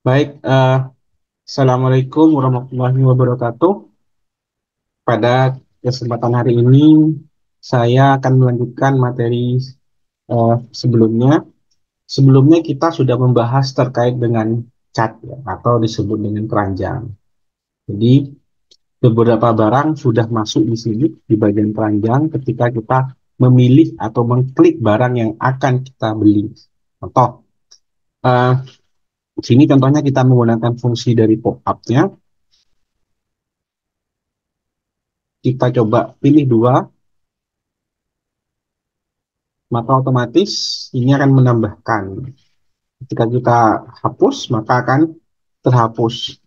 Baik, Assalamualaikum warahmatullahi wabarakatuh. Pada kesempatan hari ini, saya akan melanjutkan materi sebelumnya. Sebelumnya kita sudah membahas terkait dengan cat ya, atau disebut dengan keranjang. Jadi, beberapa barang sudah masuk di sini di bagian keranjang ketika kita memilih atau mengklik barang yang akan kita beli. Contoh, eh, di sini contohnya kita menggunakan fungsi dari pop-up-nya. Kita coba pilih dua, maka otomatis ini akan menambahkan. Ketika kita hapus, maka akan terhapus.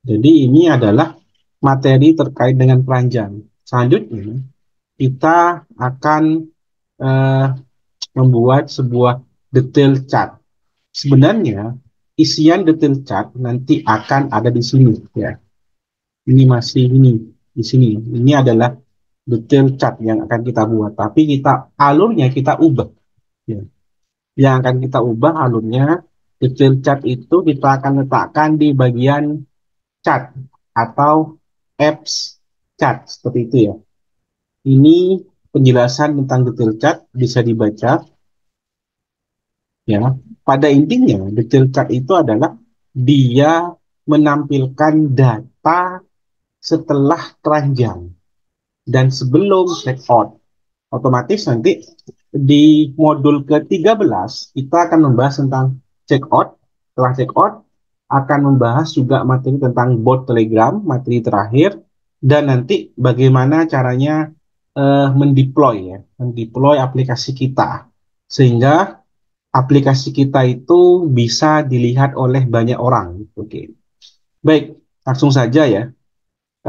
Jadi ini adalah materi terkait dengan peranjang. Selanjutnya, kita akan eh, membuat sebuah detail chart. Sebenarnya, isian detail chart nanti akan ada di sini. Ya, ini masih di sini. Ini adalah detail chart yang akan kita buat. Tapi alurnya kita ubah. Ya. Yang akan kita ubah alurnya, detail chart itu kita akan letakkan di bagian chart atau apps chart seperti itu ya. Ini penjelasan tentang detail chart bisa dibaca ya. Pada intinya detail chart itu adalah dia menampilkan data setelah keranjang dan sebelum check out. Otomatis nanti di modul ke-13 kita akan membahas tentang check out. Setelah check out akan membahas juga materi tentang bot Telegram, materi terakhir, dan nanti bagaimana caranya mendeploy ya, mendeploy aplikasi kita sehingga aplikasi kita itu bisa dilihat oleh banyak orang. Oke, baik, langsung saja ya.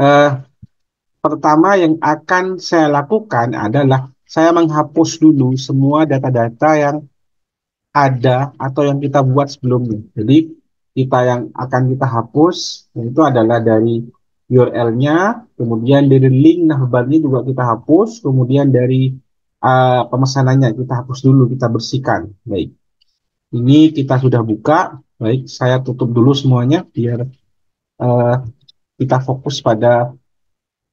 Eh, Pertama yang akan saya lakukan adalah saya menghapus dulu semua data-data yang ada atau yang kita buat sebelumnya. Jadi kita yang akan kita hapus itu adalah dari URL-nya, kemudian dari link navbarnya juga kita hapus, kemudian dari pemesanannya kita hapus dulu, kita bersihkan. Baik, ini kita sudah buka. Baik, saya tutup dulu semuanya biar uh, kita fokus pada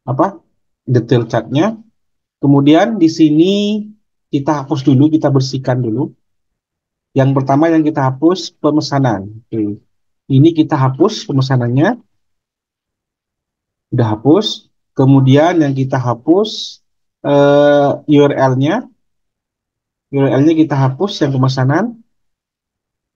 apa detail chartnya. Kemudian di sini kita hapus dulu, kita bersihkan dulu. Yang pertama yang kita hapus pemesanan. Oke. Ini kita hapus pemesanannya, udah hapus. Kemudian yang kita hapus URL-nya, URL-nya kita hapus yang pemesanan.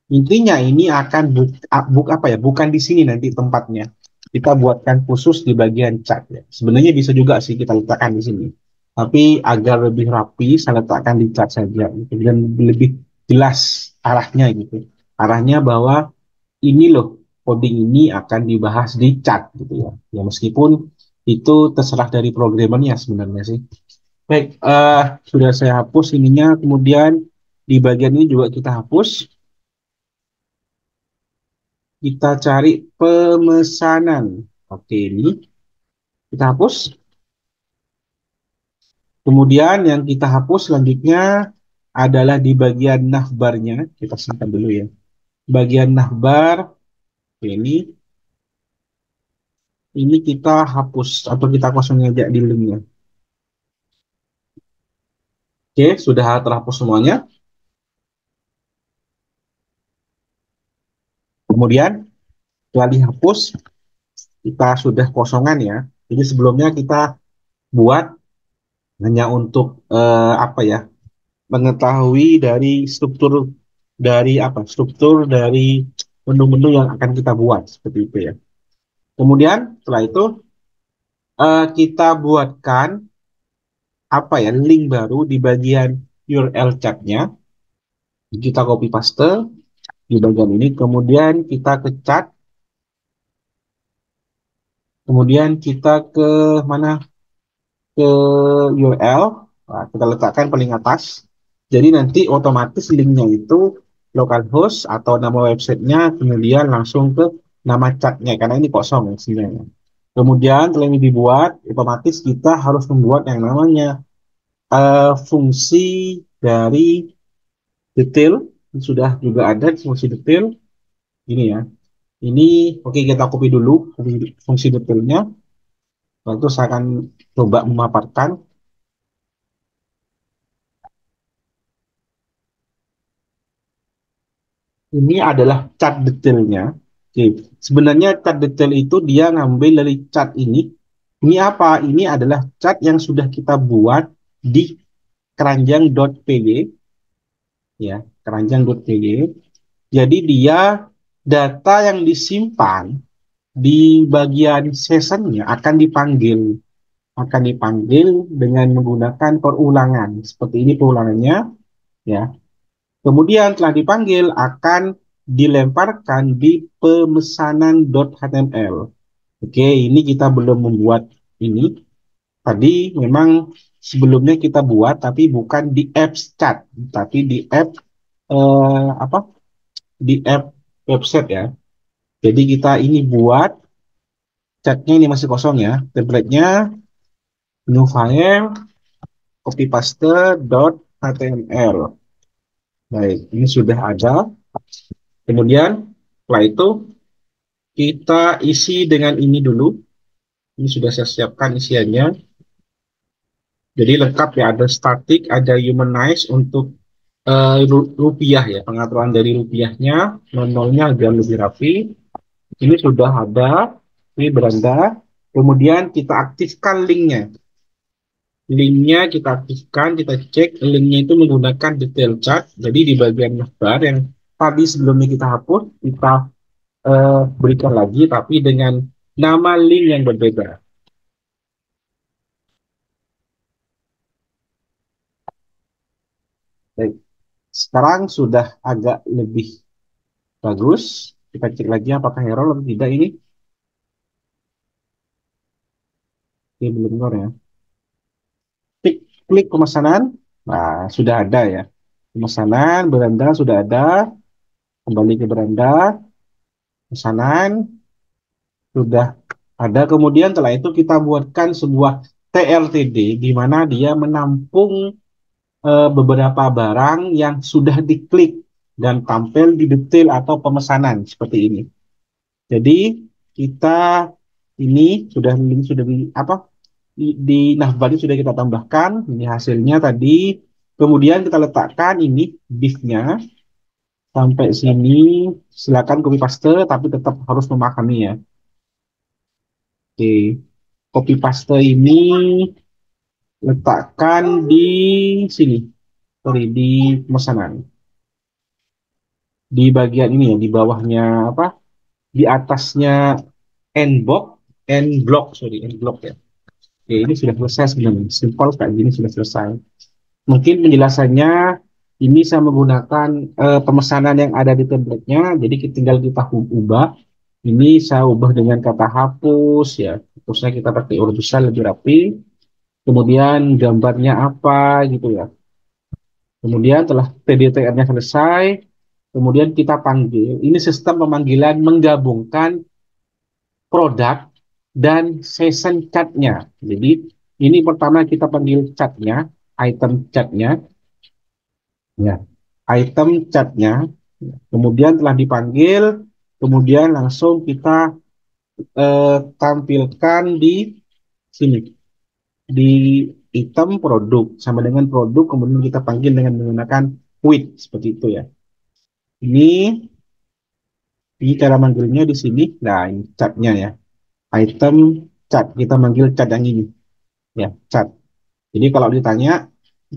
Intinya ini akan apa ya? Bukan di sini nanti tempatnya. Kita buatkan khusus di bagian chat ya. Sebenarnya bisa juga sih kita letakkan di sini. Tapi agar lebih rapi, saya letakkan di chat saja gitu. Dan lebih jelas arahnya gitu. Arahnya bahwa ini loh coding ini akan dibahas di chat gitu ya. Ya meskipun itu terserah dari programmernya sebenarnya sih. Baik, sudah saya hapus ininya. Kemudian di bagian ini juga kita hapus. Kita cari pemesanan. Oke, ini kita hapus. Kemudian yang kita hapus selanjutnya adalah di bagian navbarnya. Kita simpan dulu ya. Bagian navbar, oke, ini kita hapus atau kita kosongin aja di linknya. Oke, sudah terhapus semuanya. Kemudian setelah dihapus, kita sudah kosongan ya. Jadi sebelumnya kita buat hanya untuk apa ya? Mengetahui dari struktur dari menu-menu yang akan kita buat seperti itu ya. Kemudian setelah itu kita buatkan apa ya link baru di bagian URL chatnya. Kita copy paste di bagian ini. Kemudian kita ke chat. Kemudian kita ke mana? Ke URL. Nah, kita letakkan paling atas. Jadi nanti otomatis linknya itu localhost atau nama websitenya, kemudian langsung ke nama chatnya karena ini kosong sebenarnya. Kemudian setelah ini dibuat, otomatis kita harus membuat yang namanya fungsi dari detail. Sudah juga ada fungsi detail. Ini ya. Ini oke, kita copy dulu fungsi detailnya. Lalu saya akan coba memaparkan. Ini adalah cat detailnya. Oke, sebenarnya cat detail itu dia ngambil dari cat ini. Ini apa? Ini adalah cat yang sudah kita buat di keranjang.py, ya, keranjang.py. Jadi dia data yang disimpan di bagian sessionnya akan dipanggil dengan menggunakan perulangan. Seperti ini perulangannya, ya. Kemudian setelah dipanggil akan dilemparkan di pemesanan.html. Oke, ini kita belum membuat ini. Tadi memang sebelumnya kita buat, tapi bukan di apps chat, tapi di app apa? Di app website ya. Jadi kita ini buat chatnya ini masih kosong ya. Template-nya new file copy paste dot html. Baik, ini sudah ada. Kemudian setelah itu kita isi dengan ini dulu. Ini sudah saya siapkan isiannya. Jadi lengkap ya, ada static, ada humanize untuk rupiah ya, pengaturan dari rupiahnya, nolnya biar lebih rapi. Ini sudah ada, ini beranda. Kemudian kita aktifkan linknya. Linknya kita aktifkan, kita cek linknya itu menggunakan detail chart. Jadi di bagian navbar yang tadi sebelumnya kita hapus, kita berikan lagi, tapi dengan nama link yang berbeda. Baik. Sekarang sudah agak lebih bagus. Kita cek lagi apakah error atau tidak ini. Oke, belum error ya. Klik, klik pemesanan. Nah, sudah ada ya. Pemesanan, beranda sudah ada. Kembali ke beranda. Pesanan sudah ada. Kemudian setelah itu kita buatkan sebuah TLTD di mana dia menampung beberapa barang yang sudah diklik dan tampil di detail atau pemesanan seperti ini. Jadi kita ini sudah di apa di navbar sudah kita tambahkan ini hasilnya tadi. Kemudian kita letakkan ini div-nya sampai sini. Silakan copy paste tapi tetap harus memahami ya. Oke, copy paste ini letakkan di sini, sorry, di pemesanan. Di bagian ini ya, di bawahnya apa? Di atasnya Nbox, Nblock, sorry, Nblock ya. Oke, ini sudah selesai sebenarnya. Simpel kayak gini sudah selesai. Mungkin penjelasannya ini saya menggunakan pemesanan yang ada di template-nya, jadi tinggal kita ubah. Ini saya ubah dengan kata hapus ya. Hapusnya kita pakai huruf besar lebih rapi. Kemudian gambarnya apa gitu ya. Kemudian setelah PDTR-nya selesai, kemudian kita panggil. Ini sistem pemanggilan menggabungkan produk dan session chat-nya. Jadi ini pertama kita panggil chat-nya, item chat-nya, ya, item chat-nya. Kemudian telah dipanggil, kemudian langsung kita tampilkan di sini, di item produk sama dengan produk, kemudian kita panggil dengan menggunakan with seperti itu ya. Ini cara manggilnya di sini. Nah, ini catnya ya. Item cat, kita manggil cat yang ini ya, cat. Jadi kalau ditanya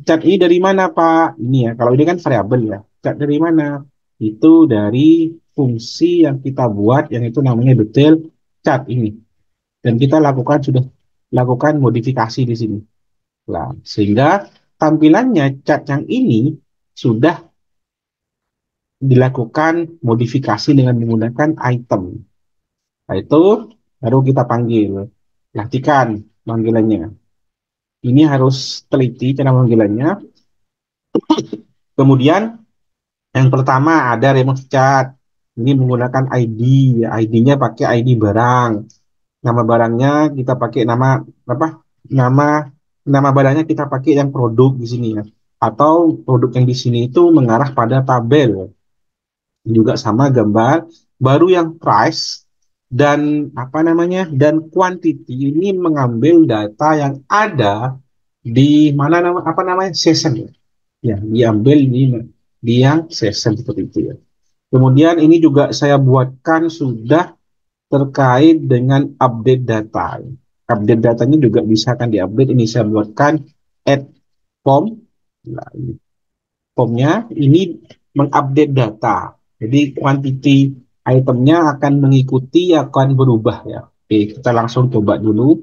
cat ini dari mana Pak? Ini ya, kalau ini kan variabel ya. Cat dari mana? Itu dari fungsi yang kita buat yang itu namanya detail cat ini. Dan kita sudah lakukan modifikasi di sini. Nah, sehingga tampilannya cat yang ini sudah dilakukan modifikasi dengan menggunakan item. Nah, itu baru kita panggil. Perhatikan panggilannya. Ini harus teliti cara panggilannya. Kemudian yang pertama ada remote chat. Ini menggunakan ID. ID-nya pakai ID barang. Nama barangnya kita pakai nama apa? Nama nama barangnya kita pakai yang produk di sini ya. Atau produk yang di sini itu mengarah pada tabel. Juga sama gambar Baru yang price dan apa namanya dan quantity ini mengambil data yang ada di mana apa namanya session ya. Ya, diambil di yang session seperti itu ya. Kemudian ini juga saya buatkan sudah terkait dengan update data. Update datanya juga bisa kan diupdate. Ini saya buatkan add form. Nah, formnya ini mengupdate data. Jadi quantity itemnya akan mengikuti akan berubah ya. Oke, kita langsung coba dulu.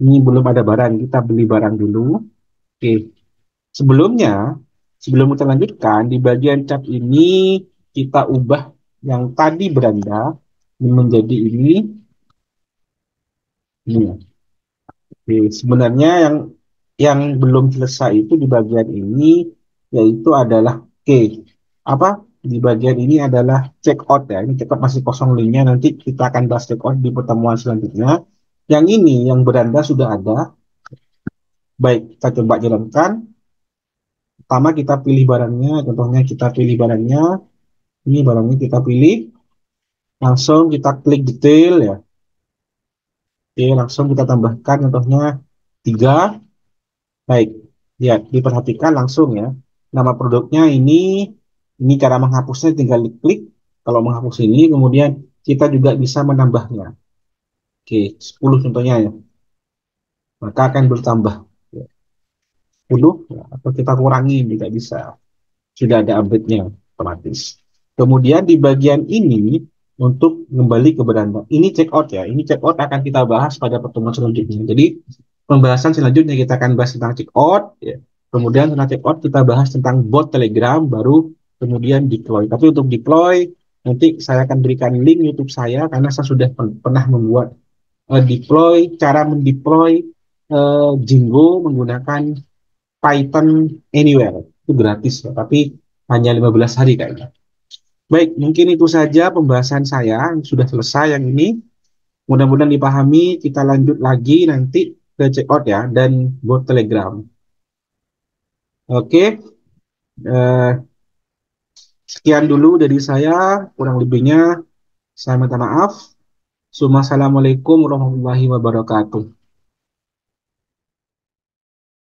Ini belum ada barang, kita beli barang dulu. Oke, sebelumnya sebelum kita lanjutkan di bagian cat ini kita ubah yang tadi beranda menjadi ini ya. Oke, sebenarnya yang belum selesai itu di bagian ini yaitu adalah oke apa di bagian ini adalah check out ya. Ini check out masih kosong linknya, nanti kita akan bahas check out di pertemuan selanjutnya. Yang ini yang beranda sudah ada. Baik, kita coba jalankan. Pertama kita pilih barangnya, contohnya kita pilih barangnya. Ini barangnya kita pilih, langsung kita klik detail ya. Oke, langsung kita tambahkan contohnya 3. Baik, ya diperhatikan langsung ya. Nama produknya ini cara menghapusnya tinggal diklik. Kalau menghapus ini, kemudian kita juga bisa menambahnya. Oke, 10 contohnya ya. Maka akan bertambah ya, 10 ya, atau kita kurangi juga bisa. Sudah ada update-nya otomatis. Kemudian di bagian ini untuk kembali ke beranda. Ini check out ya. Ini check out akan kita bahas pada pertemuan selanjutnya. Jadi pembahasan selanjutnya kita akan bahas tentang check out ya. Kemudian setelah check out kita bahas tentang bot Telegram baru kemudian deploy. Tapi untuk deploy nanti saya akan berikan link YouTube saya karena saya sudah pernah membuat cara mendeploy Jingo menggunakan Python Anywhere. Itu gratis ya, tapi hanya 15 hari kayaknya. Baik, mungkin itu saja pembahasan saya yang sudah selesai yang ini. Mudah-mudahan dipahami. Kita lanjut lagi nanti ke checkout ya dan bot Telegram. Oke, eh, sekian dulu dari saya. Kurang lebihnya saya minta maaf. Assalamualaikum warahmatullahi wabarakatuh.